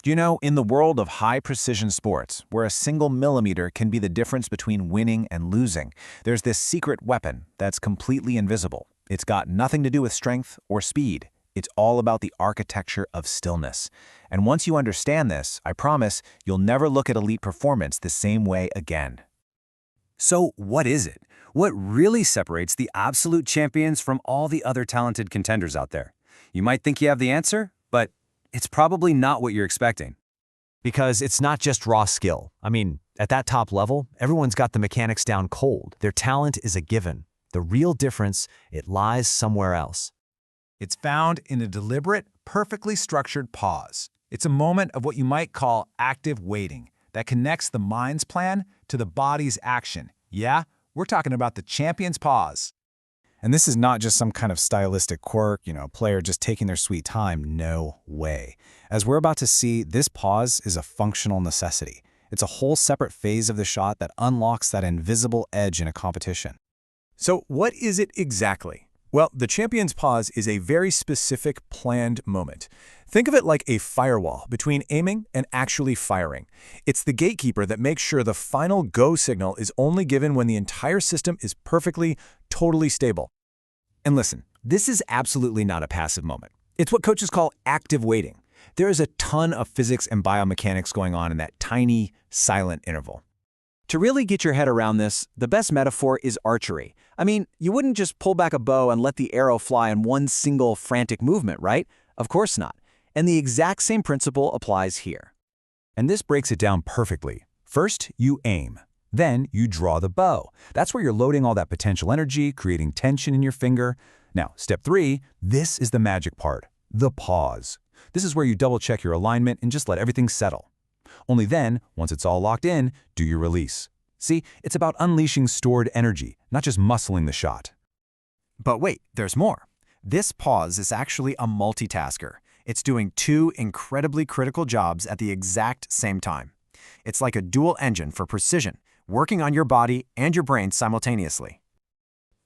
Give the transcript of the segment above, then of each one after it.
You know, in the world of high-precision sports, where a single millimeter can be the difference between winning and losing, there's this secret weapon that's completely invisible. It's got nothing to do with strength or speed. It's all about the architecture of stillness. And once you understand this, I promise you'll never look at elite performance the same way again. So what is it? What really separates the absolute champions from all the other talented contenders out there? You might think you have the answer, but it's probably not what you're expecting. Because it's not just raw skill. I mean, at that top level, everyone's got the mechanics down cold. Their talent is a given. The real difference, it lies somewhere else. It's found in a deliberate, perfectly structured pause. It's a moment of what you might call active waiting that connects the mind's plan to the body's action. Yeah, we're talking about the champion's pause. And this is not just some kind of stylistic quirk, player just taking their sweet time. No way. As we're about to see, this pause is a functional necessity. It's a whole separate phase of the shot that unlocks that invisible edge in a competition. So what is it exactly? Well, the champion's pause is a very specific, planned moment. Think of it like a firewall between aiming and actually firing. It's the gatekeeper that makes sure the final go signal is only given when the entire system is perfectly, totally stable. And listen, this is absolutely not a passive moment. It's what coaches call active waiting. There is a ton of physics and biomechanics going on in that tiny, silent interval. To really get your head around this, the best metaphor is archery. I mean, you wouldn't just pull back a bow and let the arrow fly in one single frantic movement, right? Of course not. And the exact same principle applies here. And this breaks it down perfectly. First, you aim. Then you draw the bow. That's where you're loading all that potential energy, creating tension in your finger. Now, step 3, this is the magic part, the pause. This is where you double-check your alignment and just let everything settle. Only then, once it's all locked in, do your release. See, it's about unleashing stored energy, not just muscling the shot. But wait, there's more. This pause is actually a multitasker. It's doing two incredibly critical jobs at the exact same time. It's like a dual engine for precision, working on your body and your brain simultaneously.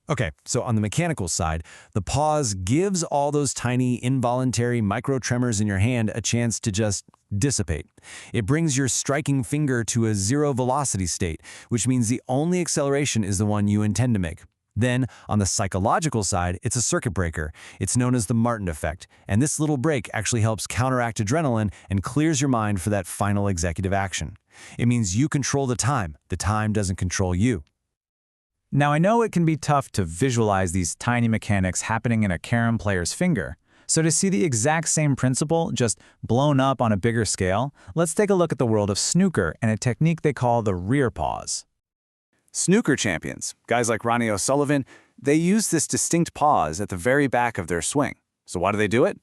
Okay, so on the mechanical side, the pause gives all those tiny, involuntary micro-tremors in your hand a chance to just dissipate. It brings your striking finger to a zero-velocity state, which means the only acceleration is the one you intend to make. Then, on the psychological side, it's a circuit breaker. It's known as the Martin effect, and this little break actually helps counteract adrenaline and clears your mind for that final executive action. It means you control the time doesn't control you. Now, I know it can be tough to visualize these tiny mechanics happening in a carom player's finger. So to see the exact same principle just blown up on a bigger scale, let's take a look at the world of snooker and a technique they call the rear pause. Snooker champions, guys like Ronnie O'Sullivan, they use this distinct pause at the very back of their swing. So why do they do it?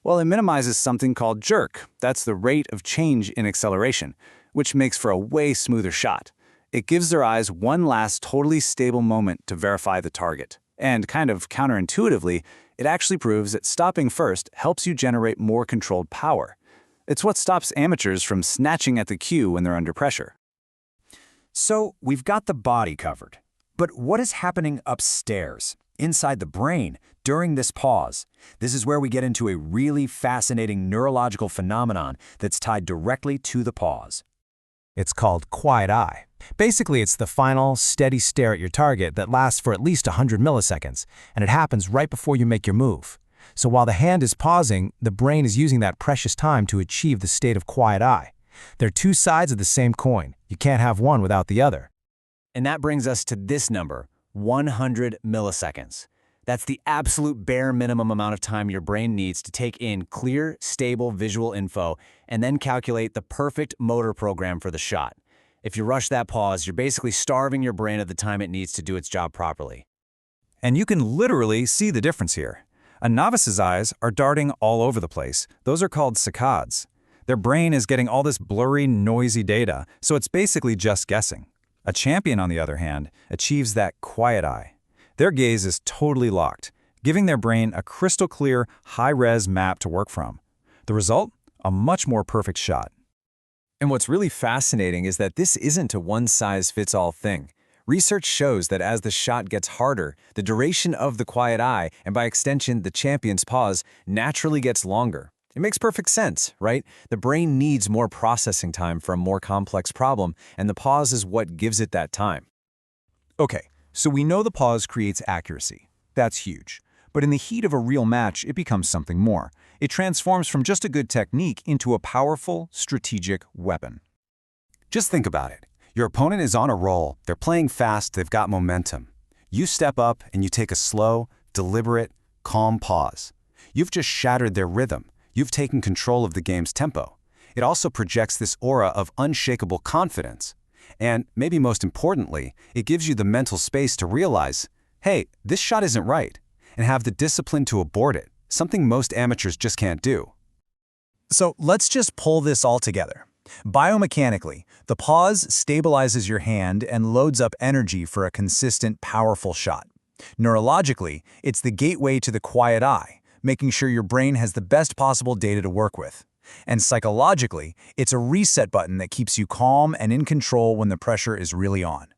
Well, it minimizes something called jerk. That's the rate of change in acceleration, which makes for a way smoother shot. It gives their eyes one last totally stable moment to verify the target. And kind of counterintuitively, it actually proves that stopping first helps you generate more controlled power. It's what stops amateurs from snatching at the cue when they're under pressure. So we've got the body covered. But what is happening upstairs, inside the brain, during this pause? This is where we get into a really fascinating neurological phenomenon that's tied directly to the pause. It's called quiet eye. Basically, it's the final, steady stare at your target that lasts for at least 100 milliseconds, and it happens right before you make your move. So while the hand is pausing, the brain is using that precious time to achieve the state of quiet eye. They're two sides of the same coin. You can't have one without the other. And that brings us to this number, 100 milliseconds. That's the absolute bare minimum amount of time your brain needs to take in clear, stable visual info and then calculate the perfect motor program for the shot. If you rush that pause, you're basically starving your brain of the time it needs to do its job properly. And you can literally see the difference here. A novice's eyes are darting all over the place. Those are called saccades. Their brain is getting all this blurry, noisy data, so it's basically just guessing. A champion, on the other hand, achieves that quiet eye. Their gaze is totally locked, giving their brain a crystal clear, high-res map to work from. The result? A much more perfect shot. And what's really fascinating is that this isn't a one-size-fits-all thing. Research shows that as the shot gets harder, the duration of the quiet eye, and by extension the champion's pause, naturally gets longer. It makes perfect sense, right? The brain needs more processing time for a more complex problem, and the pause is what gives it that time. Okay, so we know the pause creates accuracy. That's huge. But in the heat of a real match, it becomes something more. It transforms from just a good technique into a powerful, strategic weapon. Just think about it. Your opponent is on a roll, they're playing fast, they've got momentum. You step up and you take a slow, deliberate, calm pause. You've just shattered their rhythm. You've taken control of the game's tempo. It also projects this aura of unshakable confidence. And maybe most importantly, it gives you the mental space to realize, hey, this shot isn't right, and have the discipline to abort it, something most amateurs just can't do. So let's just pull this all together. Biomechanically, the pause stabilizes your hand and loads up energy for a consistent, powerful shot. Neurologically, it's the gateway to the quiet eye, making sure your brain has the best possible data to work with. And psychologically, it's a reset button that keeps you calm and in control when the pressure is really on.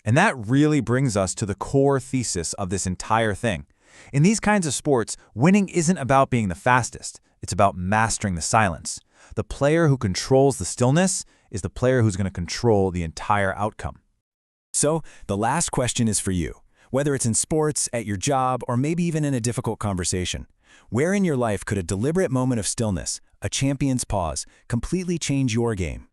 And that really brings us to the core thesis of this entire thing. In these kinds of sports, winning isn't about being the fastest. It's about mastering the silence. The player who controls the stillness is the player who's going to control the entire outcome. So, the last question is for you. Whether it's in sports, at your job, or maybe even in a difficult conversation, where in your life could a deliberate moment of stillness, a champion's pause, completely change your game?